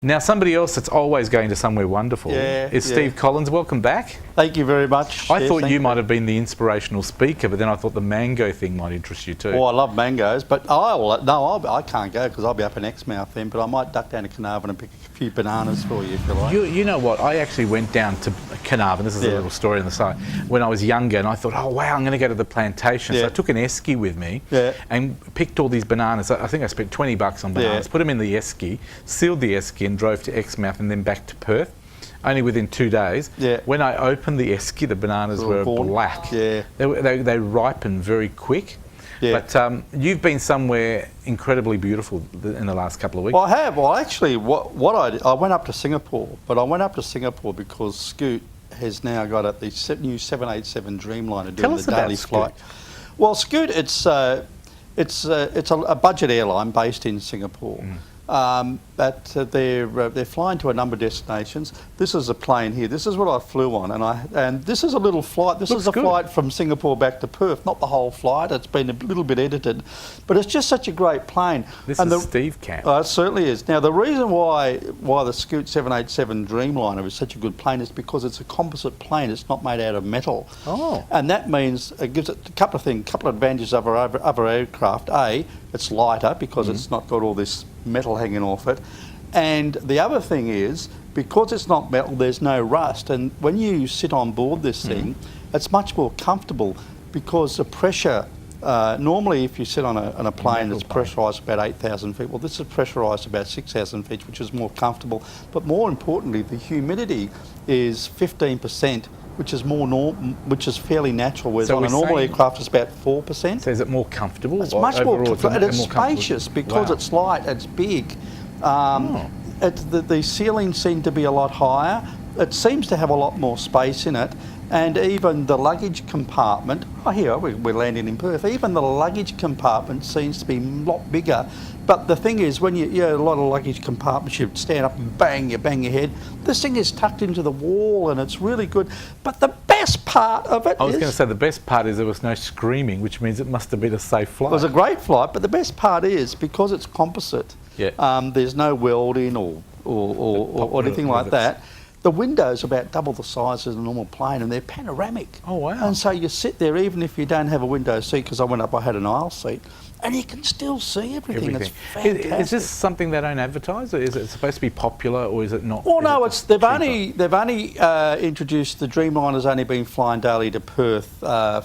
Now, somebody else that's always going to somewhere wonderful is Steve Collins. Welcome back. Thank you very much. I thought you might have been the inspirational speaker, but then I thought the mango thing might interest you too. Oh, I love mangoes, but I can't go because I'll be up in Exmouth then, but I might duck down to Carnarvon and pick a few bananas for you if you like. You know what? I actually went down to Carnarvon, this is a little story on the side, when I was younger, and I thought, oh wow, I'm going to go to the plantation. So I took an esky with me and picked all these bananas. I think I spent $20 on bananas, put them in the esky, sealed the esky and drove to Exmouth and then back to Perth. Only within 2 days. When I opened the esky, the bananas were black. They ripened very quick. But you've been somewhere incredibly beautiful in the last couple of weeks. Well, I have. Well, actually, I went up to Singapore, but I went up to Singapore because Scoot has now got the new 787 Dreamliner doing the daily flight. Well, Scoot, it's a budget airline based in Singapore. But they're flying to a number of destinations. This is a plane here. This is what I flew on, and this is a little flight. This is a flight from Singapore back to Perth. Not the whole flight. It's been a little bit edited, but it's just such a great plane. This is Steve Camp. It certainly is. Now the reason why the Scoot 787 Dreamliner is such a good plane is because it's a composite plane. It's not made out of metal. Oh. And that means it gives it a couple of things, couple of advantages over other aircraft. A, it's lighter because it's not got all this metal hanging off it, and the other thing is because it's not metal, there's no rust, and when you sit on board this thing, it's much more comfortable because the pressure. Normally, if you sit on a plane that's pressurised about 8,000 feet, well, this is pressurised about 6,000 feet, which is more comfortable. But more importantly, the humidity is 15%. Which is fairly natural, whereas on a normal aircraft it's about 4%. So is it more comfortable? It's much more comfortable, and it's spacious because it's light, it's big. The ceilings seem to be a lot higher. It seems to have a lot more space in it, and even the luggage compartment, we're landing in Perth, even the luggage compartment seems to be a lot bigger. But the thing is, when a lot of luggage compartments, you stand up and bang your head. This thing is tucked into the wall and it's really good. But the best part of it I was going to say the best part is there was no screaming, which means it must have been a safe flight. It was a great flight, but the best part is, because it's composite, there's no welding or anything like that. The windows are about double the size of a normal plane, and they're panoramic. Oh, wow. And so you sit there, even if you don't have a window seat, because I went up, I had an aisle seat, and you can still see everything. It's fantastic. Is this something they don't advertise, or is it supposed to be popular, or is it not? Well, no, they've only introduced, the Dreamliner's only been flying daily to Perth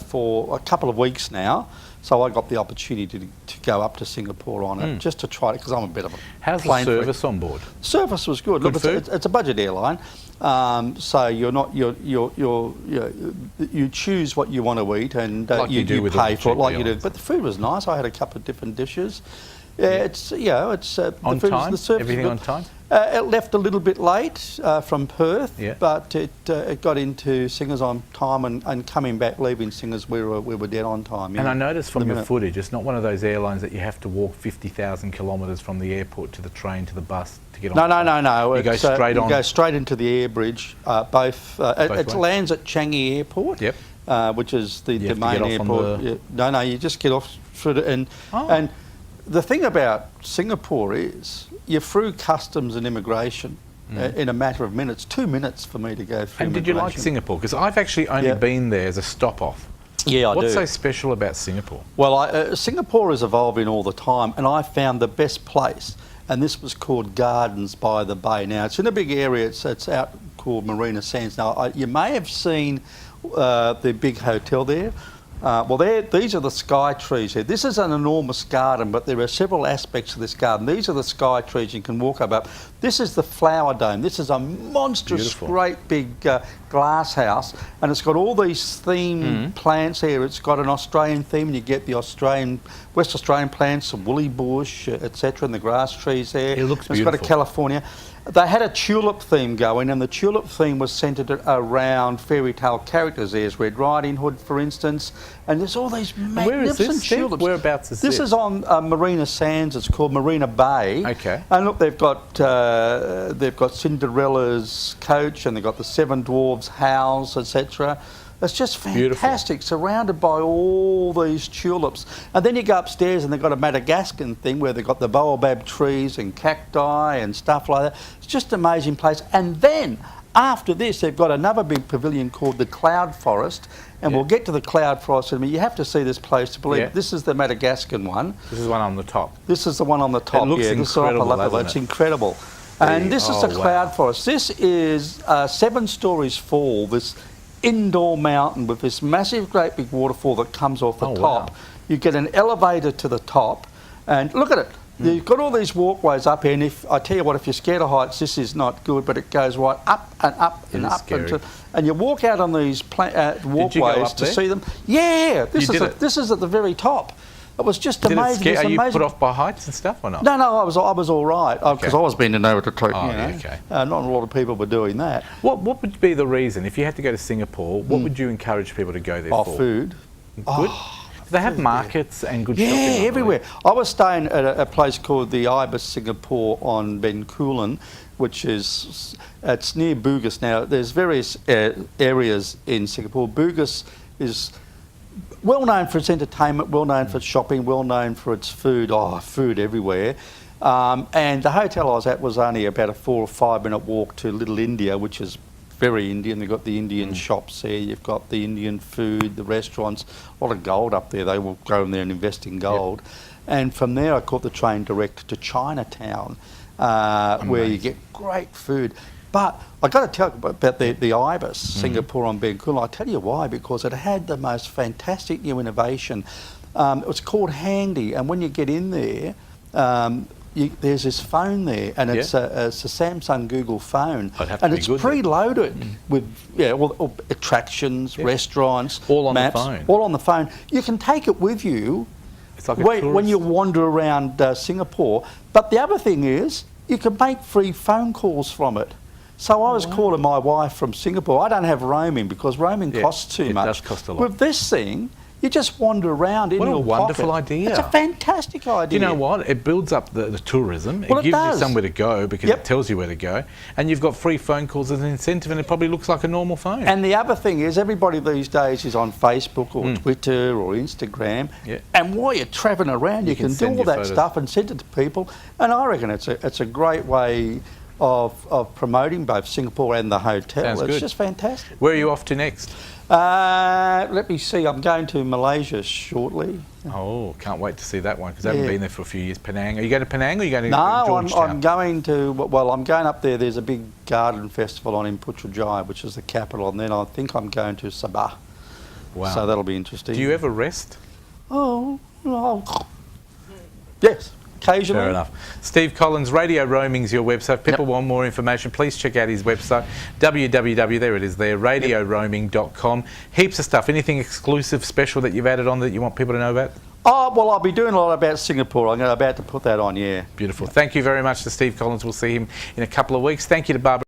for a couple of weeks now. So I got the opportunity to go up to Singapore on it, just to try it, because I'm a bit of a How's the service on board? Service was good. Look, it's a budget airline, so you choose what you want to eat, and you pay for it like you do. But the food was nice. I had a couple of different dishes. It's on time. Everything on time. It left a little bit late from Perth, but it got into Singers on time, and coming back, leaving Singers, we were dead on time. And I noticed from your footage, it's not one of those airlines that you have to walk 50,000 kilometres from the airport to the train to the bus to get on. No. You go straight on. You go straight into the air bridge. It lands at Changi Airport, which is the main airport. No, you just get off through it, and the thing about Singapore is you're through customs and immigration in a matter of minutes. 2 minutes for me to go through. And did you like Singapore? Because I've actually only been there as a stop-off. Yeah, I do. What's so special about Singapore? Well, Singapore is evolving all the time, and I found the best place, and this was called Gardens by the Bay. Now, it's in a big area. It's out called Marina Sands. Now, you may have seen the big hotel there. These are the sky trees here. This is an enormous garden, but there are several aspects of this garden. These are the sky trees you can walk up. This is the flower dome. This is a monstrous, great big glass house, and it's got all these theme plants here. It's got an Australian theme, and you get the West Australian plants, the woolly bush, etc., and the grass trees there. It looks beautiful. It's got a California. They had a tulip theme going, and the tulip theme was centred around fairy tale characters. There's Red Riding Hood, for instance, and there's all these magnificent tulips. Whereabouts is this? This is on Marina Sands. It's called Marina Bay. Okay. And look, they've got Cinderella's coach, and they've got the Seven Dwarfs house, etc. It's just fantastic, surrounded by all these tulips. And then you go upstairs and they've got a Madagascan thing where they've got the baobab trees and cacti and stuff like that. It's just an amazing place. And then after this, they've got another big pavilion called the Cloud Forest. And we'll get to the Cloud Forest. I mean, you have to see this place to believe it. This is the Madagascan one. This is the one on the top. This is the one on the top. It looks incredible, It's incredible. And this is the Cloud Forest. This is 7 stories tall, this indoor mountain with this massive, great big waterfall that comes off the top. Wow. You get an elevator to the top, and look at it. You've got all these walkways up here, and if I tell you what, if you're scared of heights, this is not good, but it goes right up and up and up. And you walk out on these walkways to see them. Yeah, this is at the very top. It was just amazing. Are you put off by heights and stuff or not? No, I was all right because I was bending over to take. Okay. Not a lot of people were doing that. What would be the reason if you had to go to Singapore? What would you encourage people to go there for? Food. Good. They have markets and good shopping. Yeah, everywhere. I was staying at a place called the Ibis Singapore on Bencoolen, which is it's near Bugis. Now, there's various areas in Singapore. Bugis is well known for its entertainment, well known for its shopping, well known for its food. Food everywhere. And the hotel I was at was only about a 4 or 5 minute walk to Little India, which is very Indian. They've got the Indian shops there, you've got the Indian food, the restaurants, a lot of gold up there. They will go in there and invest in gold. And from there I caught the train direct to Chinatown, where you get great food. But I've got to tell you about the Ibis, Singapore on Bencoolen. I'll tell you why, because it had the most fantastic new innovation. It was called Handy, and when you get in there, there's this phone there, and it's a Samsung Google phone, and it's preloaded with attractions, restaurants, all on maps, the phone. All on the phone. You can take it with you when you wander around Singapore. But the other thing is, you can make free phone calls from it. So I was calling my wife from Singapore. I don't have roaming because roaming costs too much. It does cost a lot. With this thing, you just wander around in your pocket. What a wonderful idea. It's a fantastic idea. You know what? It builds up the tourism. Well, it gives you somewhere to go because it tells you where to go. And you've got free phone calls as an incentive, and it probably looks like a normal phone. And the other thing is, everybody these days is on Facebook or Twitter or Instagram. And while you're travelling around, you can do all that stuff and send it to people. And I reckon it's a great way of promoting both Singapore and the hotel. It's just fantastic. Where are you off to next? Let me see. I'm going to Malaysia shortly. Oh, can't wait to see that one because I haven't been there for a few years. Penang. Are you going to Penang or are you going to Georgetown? No, I'm going to. Well, I'm going up there. There's a big garden festival on in Putrajaya, which is the capital, and then I think I'm going to Sabah. Wow. So that'll be interesting. Do you ever rest? Yes. Occasionally. Fair enough. Steve Collins, Radio Roaming's your website. People want more information, please check out his website, www, there it is there, radioroaming.com. Heaps of stuff. Anything exclusive, special that you've added on that you want people to know about? Oh, well, I'll be doing a lot about Singapore. I'm about to put that on, Beautiful. Thank you very much to Steve Collins. We'll see him in a couple of weeks. Thank you to Barbara.